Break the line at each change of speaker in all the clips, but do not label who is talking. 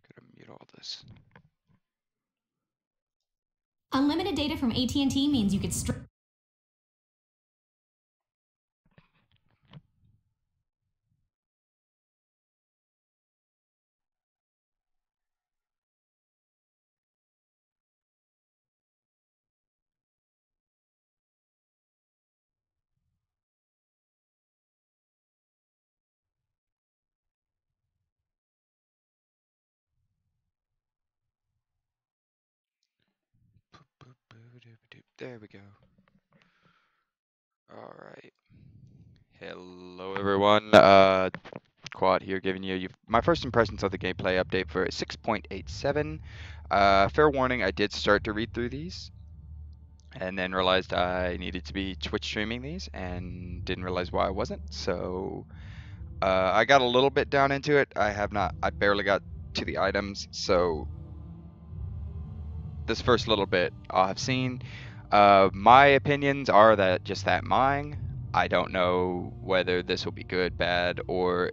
Gotta mute all this.
Unlimited data from AT&T means you could
There we go. All right. Hello, everyone. Quad here, giving you my first impressions of the gameplay update for 6.87. Fair warning, I did start to read through these, and then realized I needed to be Twitch streaming these, and didn't realize why I wasn't. So I got a little bit down into it. I barely got to the items, so this first little bit I've seen. My opinions are that mine. I don't know whether this will be good, bad, or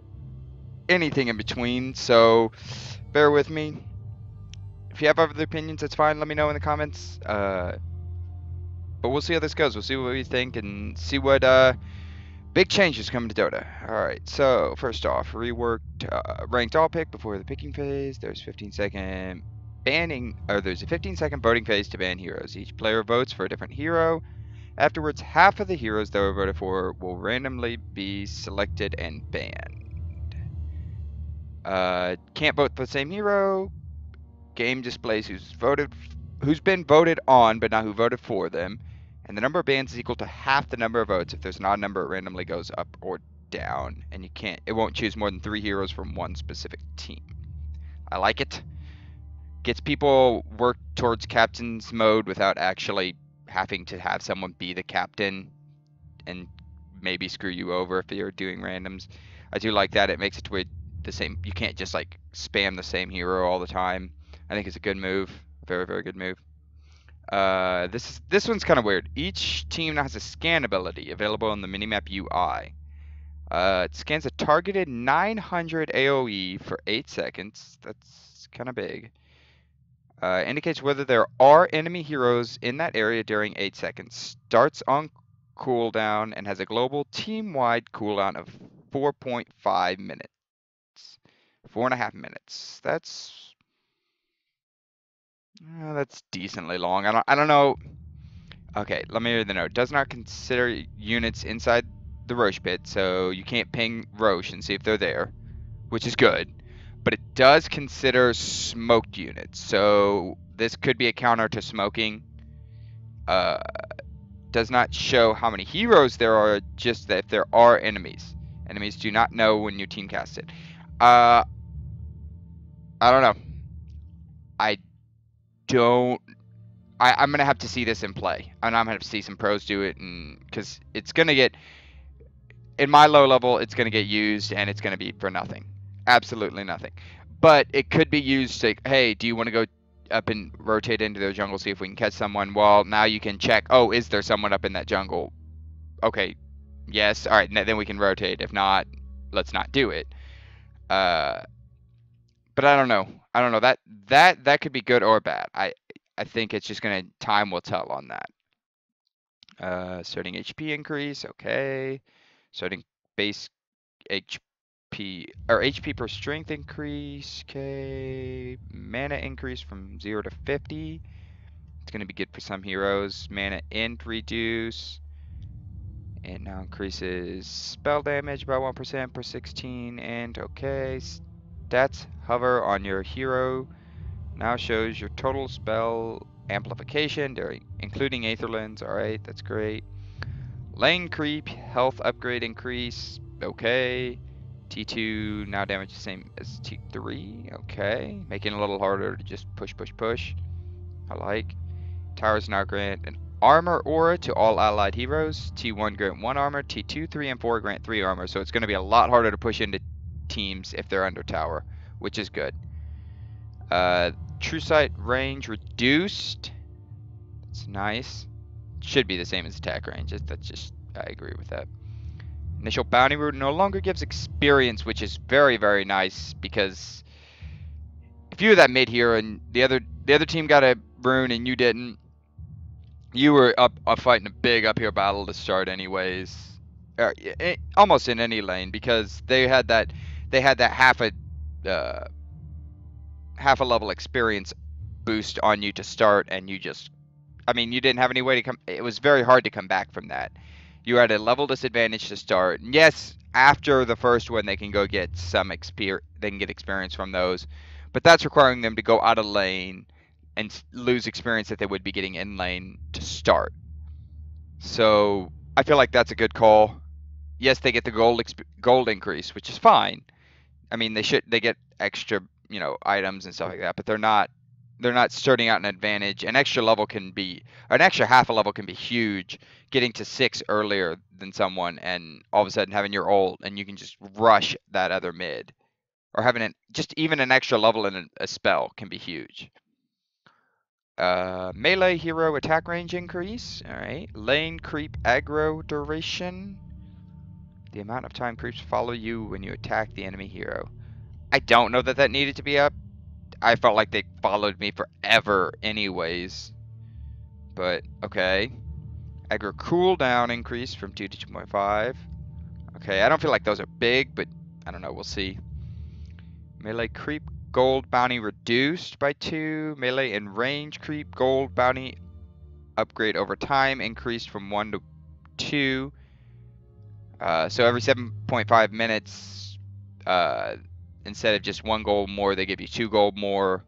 anything in between, so bear with me. If you have other opinions, that's fine. Let me know in the comments. But we'll see how this goes. We'll see what we think and see what big changes coming to Dota. Alright, so first off, reworked ranked all pick before the picking phase. There's 15-second there's a 15-second voting phase to ban heroes. Each player votes for a different hero. Afterwards, half of the heroes that were voted for will randomly be selected and banned. Can't vote for the same hero. Game displays who's been voted on, but not who voted for them. And the number of bans is equal to half the number of votes. If there's an odd number, it randomly goes up or down. And it won't choose more than 3 heroes from one specific team. I like it. Gets people work towards captain's mode without actually having to have someone be the captain and maybe screw you over if you're doing randoms. I do like that. It makes it to where you can't just like spam the same hero all the time. I think it's a good move. Very, very good move. This one's kind of weird. Each team now has a scan ability available in the minimap UI. It scans a targeted 900 AoE for 8 seconds. That's kind of big. Indicates whether there are enemy heroes in that area during 8 seconds. Starts on cooldown and has a global team-wide cooldown of 4.5 minutes. 4.5 minutes. That's decently long. I don't know. Okay, let me read the note. Does not consider units inside the Roche pit, so you can't ping Roche and see if they're there, which is good. But it does consider smoked units, so this could be a counter to smoking. Does not show how many heroes there are, just that there are enemies. Enemies do not know when your team casts it. I don't know. I'm gonna have to see this in play, and I'm gonna have to see some pros do it, and because it's gonna get in my low level, it's gonna get used, and it's gonna be for nothing, absolutely nothing. But it could be used to, hey, do you want to go up and rotate into the jungle, see if we can catch someone? Well, now you can check. Oh, is there someone up in that jungle? Okay, yes. All right, then we can rotate. If not, let's not do it. But I don't know. I don't know. That could be good or bad. I think it's just gonna time will tell on that. Starting HP increase, okay. Starting base HP or HP per strength increase, okay. Mana increase from 0 to 50. It's gonna be good for some heroes. Mana int reduce. It now increases spell damage by 1% per 16 and okay. Stats hover on your hero. Now shows your total spell amplification, including Aetherlands. Alright, that's great. Lane creep, health upgrade increase. Okay. T2 now damage the same as T3. Okay. Making it a little harder to just push, push, push. I like. Towers now grant an armor aura to all allied heroes. T1 grant 1 armor. T2, 3, and 4 grant 3 armor. So it's going to be a lot harder to push into teams if they're under tower, which is good. True sight range reduced. That's nice. Should be the same as attack range. I agree with that. Initial bounty rune no longer gives experience, which is very, very nice, because if you were that mid here and the other team got a rune and you didn't, you were up fighting a big uphill battle to start anyways. Almost in any lane, because they had that half a level experience boost on you to start, and you just, I mean, you didn't have any way to come. It was very hard to come back from that. You were at a level disadvantage to start. And yes, after the first one, they can go get some experience. They can get experience from those, but that's requiring them to go out of lane and lose experience that they would be getting in lane to start. So I feel like that's a good call. Yes, they get the gold increase, which is fine. I mean, they get extra, you know, items and stuff like that, but they're not starting out an advantage. An extra half a level can be huge, getting to 6 earlier than someone, and all of a sudden having your ult, and you can just rush that other mid, or having just even an extra level in a spell can be huge. Melee hero attack range increase. All right. Lane creep aggro duration. The amount of time creeps follow you when you attack the enemy hero. I don't know that needed to be up. I felt like they followed me forever anyways. But, okay. Aggro cooldown increase from 2 to 2.5. Okay, I don't feel like those are big, but I don't know, we'll see. Melee creep gold bounty reduced by 2. Melee and range creep gold bounty upgrade over time increased from 1 to 2. So every 7.5 minutes, instead of just 1 gold more, they give you 2 gold more,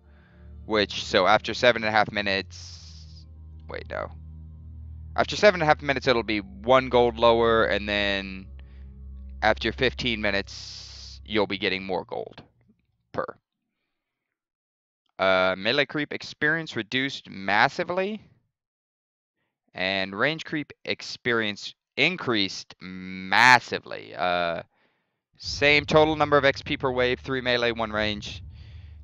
which, so after 7.5 minutes, wait, no. After 7.5 minutes, it'll be 1 gold lower, and then after 15 minutes, you'll be getting more gold per. Melee creep experience reduced massively, and range creep experience increased massively. Same total number of XP per wave, 3 melee, 1 range,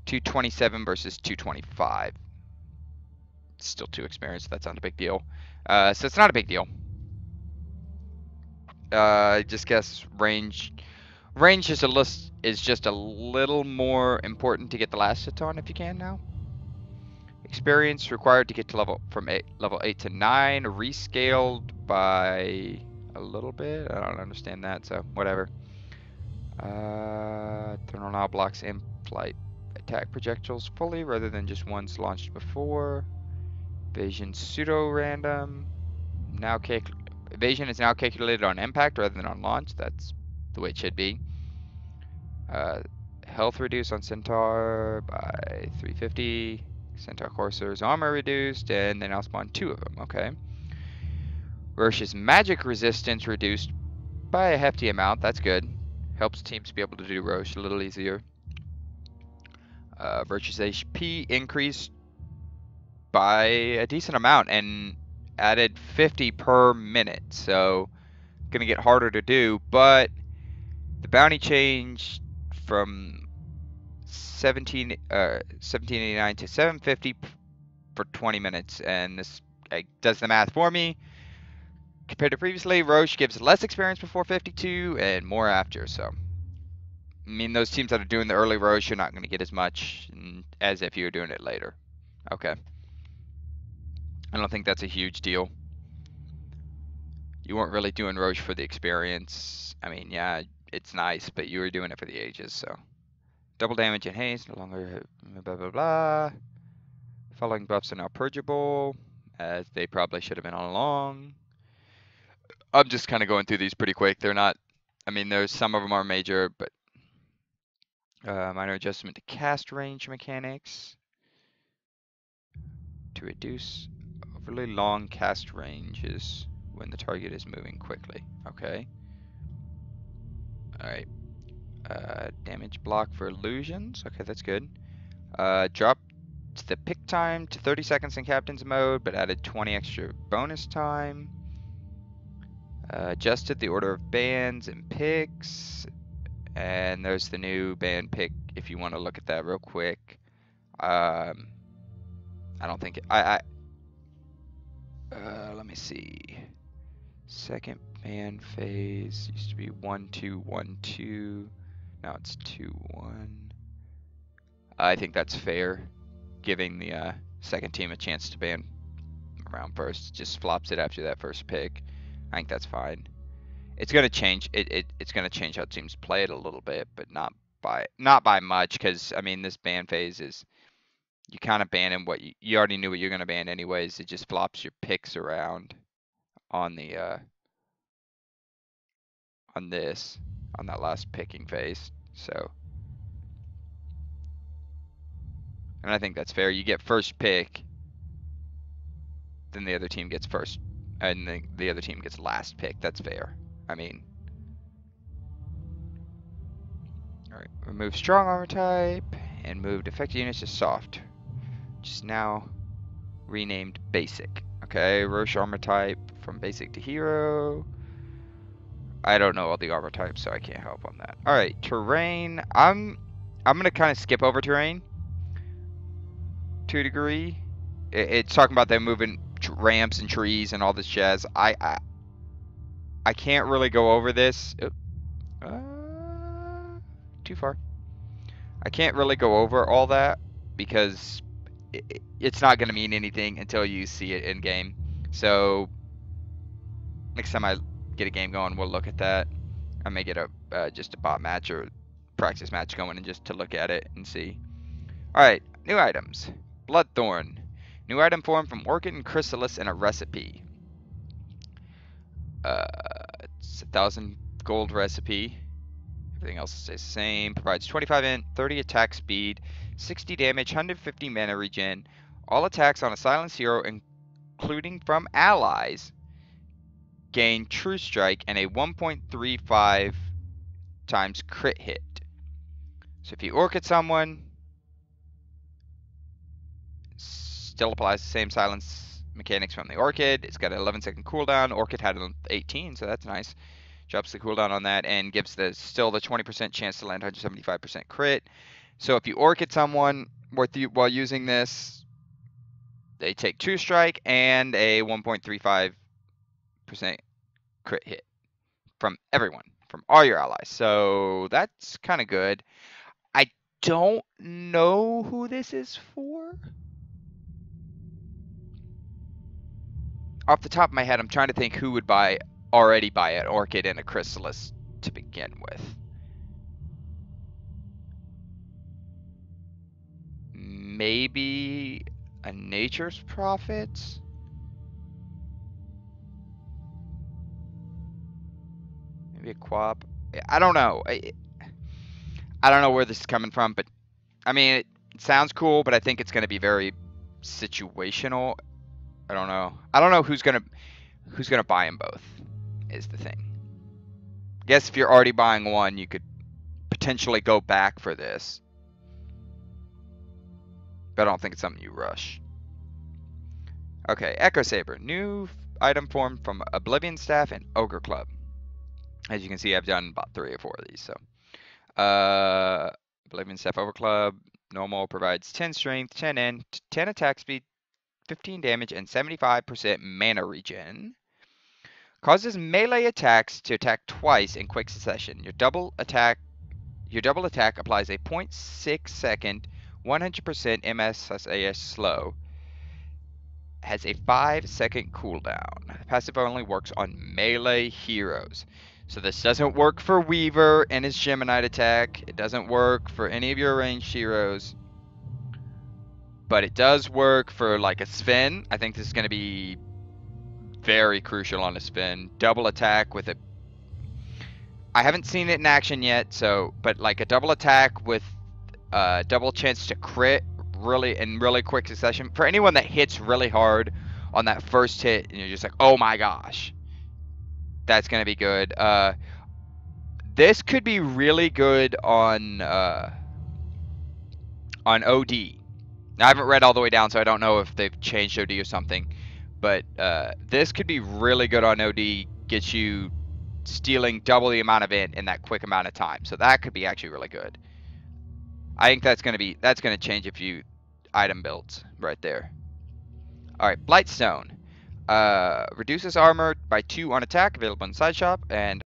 227 versus 225. Still 2 experience, that's not a big deal. So it's not a big deal. Just guess range. Range is just a little more important to get the last hits on if you can now. Experience required to get to level 8 to 9, rescaled by a little bit. I don't understand that, so whatever. Thermal now blocks in-flight attack projectiles fully rather than just ones launched before. Evasion pseudo-random. Evasion is now calculated on impact rather than on launch. That's the way it should be. Health reduced on Centaur by 350. Centaur Corsair's armor reduced, and they now spawn 2 of them. Okay. Roche's magic resistance reduced by a hefty amount. That's good. Helps teams be able to do Roche a little easier. Roche's HP increased by a decent amount and added 50 per minute. So, gonna get harder to do, but the bounty changed from 1789 to 750 for 20 minutes, and this does the math for me. Compared to previously, Roche gives less experience before 52 and more after, so I mean, those teams that are doing the early Roche, you're not going to get as much as if you were doing it later. Okay. I don't think that's a huge deal. You weren't really doing Roche for the experience. I mean, yeah, it's nice, but you were doing it for the ages, so. Double damage and haste, no longer blah, blah, blah. Following buffs are now purgeable, as they probably should have been all along. I'm just kind of going through these pretty quick. They're not, I mean, there's some of them are major, but minor adjustment to cast range mechanics to reduce overly long cast ranges when the target is moving quickly. Okay. Alright. Damage block for illusions. Okay, that's good. Dropped the pick time to 30 seconds in captain's mode, but added 20 extra bonus time. Adjusted the order of bans and picks, and there's the new ban pick if you want to look at that real quick. I don't think let me see. Second ban phase used to be 1-2, 1-2. Now it's 2-1. I think that's fair, giving the second team a chance to ban around first. Just flops it after that first pick. I think that's fine. It's gonna change. It's gonna change how teams play it a little bit, but not by much. Because I mean, this ban phase is you kind of banning what you already knew what you're gonna ban anyways. It just flops your picks around on the on that last picking phase. So, and I think that's fair. You get first pick, then the other team gets first, and the other team gets last pick. That's fair. I mean, all right. Remove strong armor type and move defected units to soft, which is now renamed basic. Okay, Roche armor type from basic to hero. I don't know all the armor types, so I can't help on that. All right, terrain. I'm gonna kind of skip over terrain to a degree. It's talking about them moving ramps and trees and all this jazz. I can't really go over this. Too far. I can't really go over all that because it's not going to mean anything until you see it in game. So next time I get a game going, we'll look at that. I may get a just a bot match or practice match going and just to look at it and see. All right, new items. Bloodthorn. New item formed from orchid and chrysalis in a recipe. It's 1,000 gold recipe. Everything else stays the same. Provides 25 int, 30 attack speed, 60 damage, 150 mana regen. All attacks on a silenced hero, including from allies, gain True Strike and a 1.35 times crit hit. So if you orchid someone, still applies the same silence mechanics from the orchid. It's got an 11-second cooldown. Orchid had an 18, so that's nice. Drops the cooldown on that and gives still the 20% chance to land 175% crit. So if you orchid someone while using this, they take 2 strike and a 1.35% crit hit from everyone, from all your allies. So that's kind of good. I don't know who this is for. Off the top of my head, I'm trying to think who would already buy an orchid and a chrysalis to begin with. Maybe a Nature's Prophet? Maybe a Quap? I don't know. I don't know where this is coming from, but I mean, it sounds cool, but I think it's going to be very situational. I don't know. I don't know who's gonna buy them both, is the thing. I guess if you're already buying one, you could potentially go back for this. But I don't think it's something you rush. Okay, Echo Saber. New item formed from Oblivion Staff and Ogre Club. As you can see, I've done about 3 or 4 of these. So, Oblivion Staff Ogre Club. Normal provides 10 strength, 10 int, 10 attack speed, 15 damage, and 75% mana regen. Causes melee attacks to attack twice in quick succession. Your double attack applies a 0.6 second, 100% MSAS slow. Has a 5-second cooldown. Passive only works on melee heroes. So this doesn't work for Weaver and his Geminite attack. It doesn't work for any of your ranged heroes. But it does work for like a Sven. I think this is going to be very crucial on a Sven. Double attack with a... I haven't seen it in action yet, but like a double attack with double chance to crit in really quick succession. For anyone that hits really hard on that first hit and you're just like, oh my gosh. That's going to be good. This could be really good on OD. Now, I haven't read all the way down, so I don't know if they've changed OD or something. But this could be really good on OD. Get you stealing double the amount of int in that quick amount of time. So that could be actually really good. I think that's going to change a few item builds right there. All right, Blightstone. Reduces armor by 2 on attack, available in side shop, and